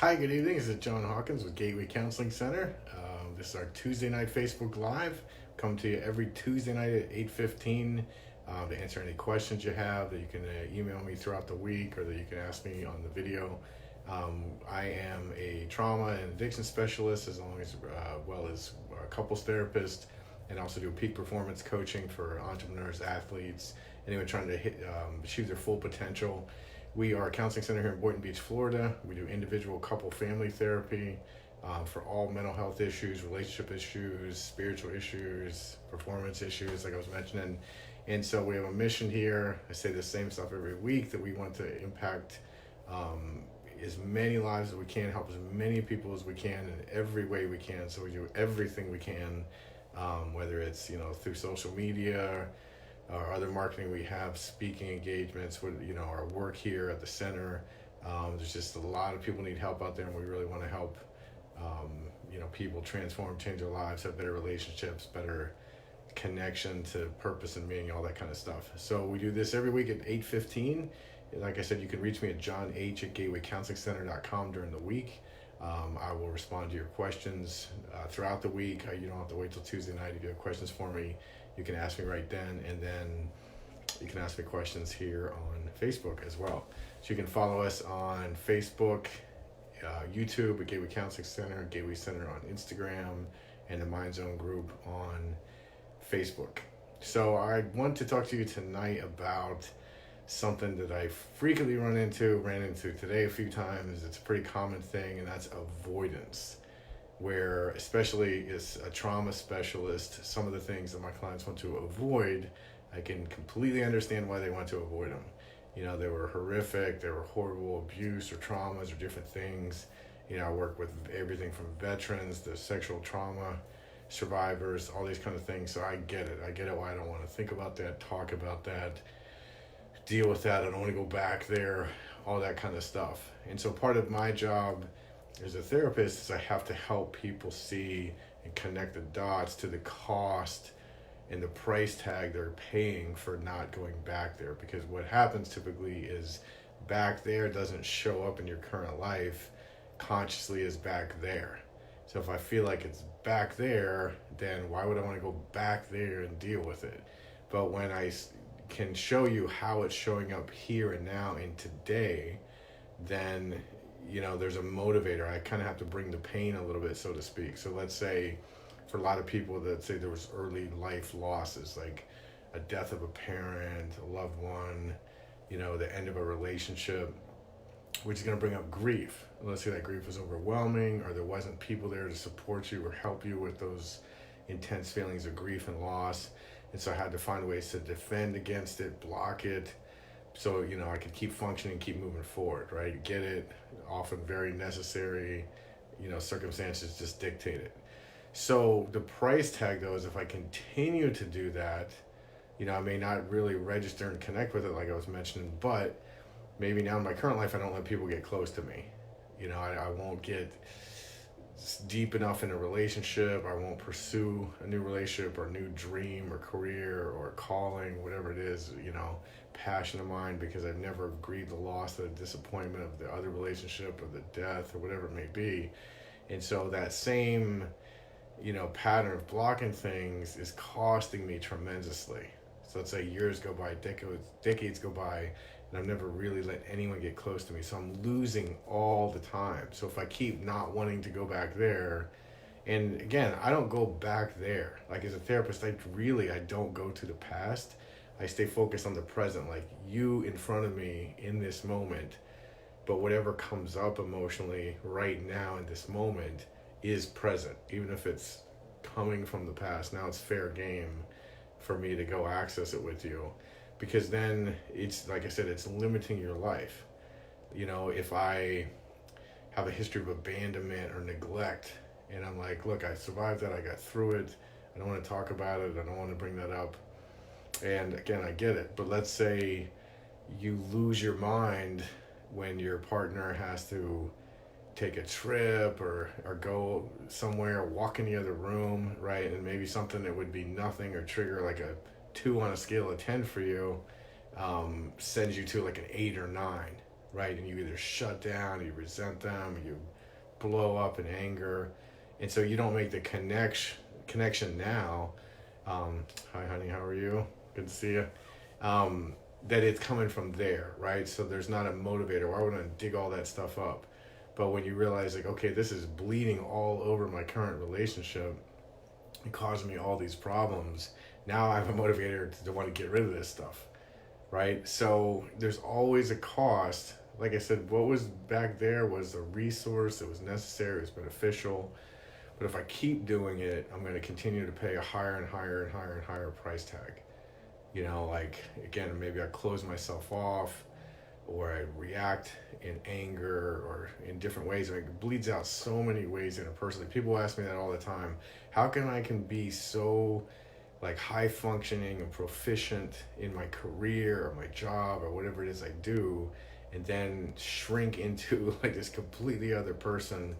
Hi, good evening. This is John Hawkins with Gateway Counseling Center. This is our Tuesday night Facebook Live. Come to you every Tuesday night at 8:15 to answer any questions you have that you can email me throughout the week or that you can ask me on the video. I am a trauma and addiction specialist well as a couples therapist, and also do peak performance coaching for entrepreneurs, athletes, anyone trying to achieve their full potential. We are a counseling center here in Boynton Beach, Florida. We do individual, couple, family therapy for all mental health issues, relationship issues, spiritual issues, performance issues, like I was mentioning. And so we have a mission here. I say the same stuff every week, that we want to impact as many lives as we can, help as many people as we can in every way we can. So we do everything we can, whether it's through social media, our other marketing we have, speaking engagements, with our work here at the center. There's just a lot of people need help out there, and we really want to help people transform, change their lives, have better relationships, better connection to purpose and meaning, all that kind of stuff. So we do this every week at 8:15. Like I said, you can reach me at jonh@gatewaycounselingcenter.com during the week. I will respond to your questions throughout the week. You don't have to wait till Tuesday night. If you have questions for me, you can ask me right then, and then you can ask me questions here on Facebook as well. So you can follow us on Facebook, YouTube at Gateway Counseling Center, Gateway Center on Instagram, and the Mind Zone group on Facebook. So I want to talk to you tonight about something that I frequently ran into today a few times. It's a pretty common thing, and that's avoidance, where, especially as a trauma specialist, some of the things that my clients want to avoid, I can completely understand why they want to avoid them. They were horrific, they were horrible abuse or traumas or different things. I work with everything from veterans to sexual trauma survivors, all these kind of things. So I get it why I don't want to think about that, talk about that, deal with that. I don't want to go back there, all that kind of stuff. And so part of my job as a therapist is I have to help people see and connect the dots to the cost and the price tag they're paying for not going back there. Because what happens typically is back there doesn't show up in your current life consciously as back there. So if I feel like it's back there, then why would I want to go back there and deal with it? But when I can show you how it's showing up here and now in today, then there's a motivator. I kind of have to bring the pain a little bit, so to speak. So let's say for a lot of people that say there was early life losses, like a death of a parent, a loved one, the end of a relationship, which is going to bring up grief. Let's say that grief was overwhelming, or there wasn't people there to support you or help you with those intense feelings of grief and loss. And so I had to find ways to defend against it, block it, so I could keep functioning, keep moving forward, right? Get it, often very necessary, circumstances just dictate it. So the price tag, though, is if I continue to do that, I may not really register and connect with it like I was mentioning, but maybe now in my current life I don't let people get close to me. I won't get deep enough in a relationship. I won't pursue a new relationship or a new dream or career or calling, whatever it is, passion of mine, because I've never grieved the loss, the disappointment of the other relationship or the death or whatever it may be. And so that same, pattern of blocking things is costing me tremendously. So let's say years go by, decades go by, and I've never really let anyone get close to me. So I'm losing all the time. So if I keep not wanting to go back there, and again, I don't go back there. Like as a therapist, I don't go to the past. I stay focused on the present, like you in front of me in this moment. But whatever comes up emotionally right now in this moment is present, even if it's coming from the past. Now it's fair game for me to go access it with you, because then it's, like I said, it's limiting your life. If I have a history of abandonment or neglect, and I'm like, look, I survived that, I got through it, I don't want to talk about it, I don't want to bring that up. And again, I get it, but let's say you lose your mind when your partner has to take a trip or go somewhere, walk in the other room, right? And maybe something that would be nothing or trigger like a 2 on a scale of 10 for you sends you to like an 8 or 9. right? And you either shut down, you resent them, you blow up in anger, and so you don't make the connection now. Hi honey, how are you? Good to see you. That it's coming from there, right? So there's not a motivator. Why would I dig all that stuff up? But when you realize, like, okay, this is bleeding all over my current relationship and causing me all these problems, now I have a motivator to want to get rid of this stuff, right? So there's always a cost. Like I said, what was back there was a resource, it was necessary, it was beneficial. But if I keep doing it, I'm going to continue to pay a higher and higher and higher and higher price tag. Like, again, maybe I close myself off, or I react in anger or in different ways. It bleeds out so many ways interpersonally. People ask me that all the time. How can I be so like high functioning and proficient in my career or my job or whatever it is I do, and then shrink into like this completely other person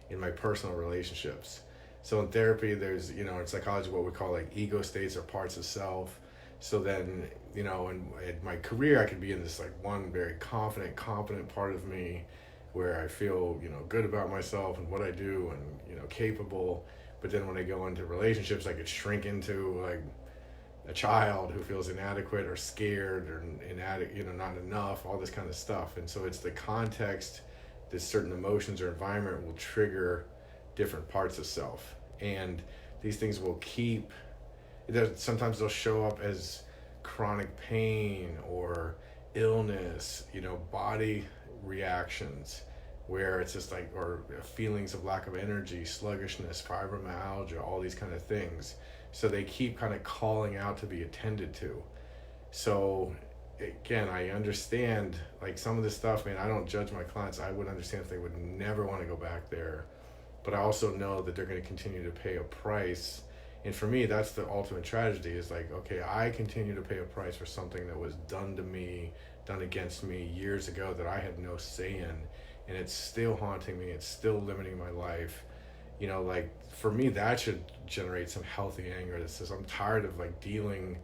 in my personal relationships? So in therapy, there's, in psychology, what we call like ego states or parts of self. So then, in my career, I could be in this like one very confident, competent part of me where I feel, good about myself and what I do and, capable. But then when I go into relationships, I could shrink into like a child who feels inadequate or scared or not enough, all this kind of stuff. And so it's the context that certain emotions or environment will trigger different parts of self. And these things will sometimes they'll show up as chronic pain or illness, body reactions where it's just like, or feelings of lack of energy, sluggishness, fibromyalgia, all these kind of things. So they keep kind of calling out to be attended to. So again, I understand like some of this stuff, man, I don't judge my clients. I would understand if they would never want to go back there. But I also know that they're going to continue to pay a price. And for me, that's the ultimate tragedy, is like, okay, I continue to pay a price for something that was done to me, done against me years ago that I had no say in. And it's still haunting me. It's still limiting my life. Like for me, that should generate some healthy anger that says I'm tired of like dealing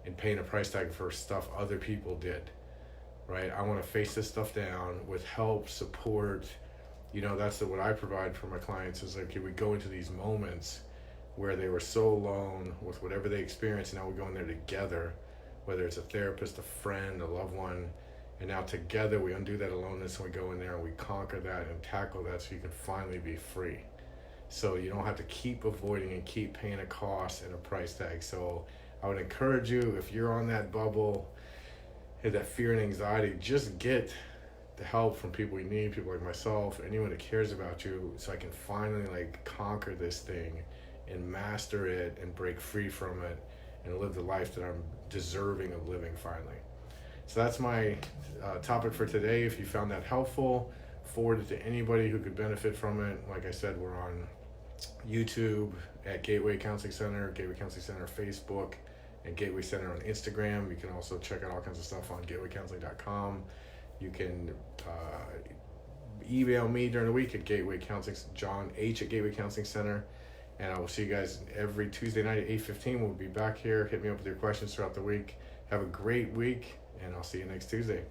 and paying a price tag for stuff other people did, right? I want to face this stuff down with help, support. That's what I provide for my clients, is like, we go into these moments where they were so alone with whatever they experienced, and now we go in there together, whether it's a therapist, a friend, a loved one, and now together we undo that aloneness and we go in there and we conquer that and tackle that so you can finally be free. So you don't have to keep avoiding and keep paying a cost and a price tag. So I would encourage you, if you're on that bubble, that fear and anxiety, just get the help from people you need, people like myself, anyone that cares about you, so I can finally like conquer this thing and master it and break free from it and live the life that I'm deserving of living finally. So that's my topic for today. If you found that helpful, forward it to anybody who could benefit from it. Like I said, we're on YouTube at Gateway Counseling Center, Gateway Counseling Center Facebook, and Gateway Center on Instagram. You can also check out all kinds of stuff on gatewaycounseling.com. You can email me during the week at Gateway Counseling, John H at Gateway Counseling Center. And I will see you guys every Tuesday night at 8:15. We'll be back here. Hit me up with your questions throughout the week. Have a great week, and I'll see you next Tuesday.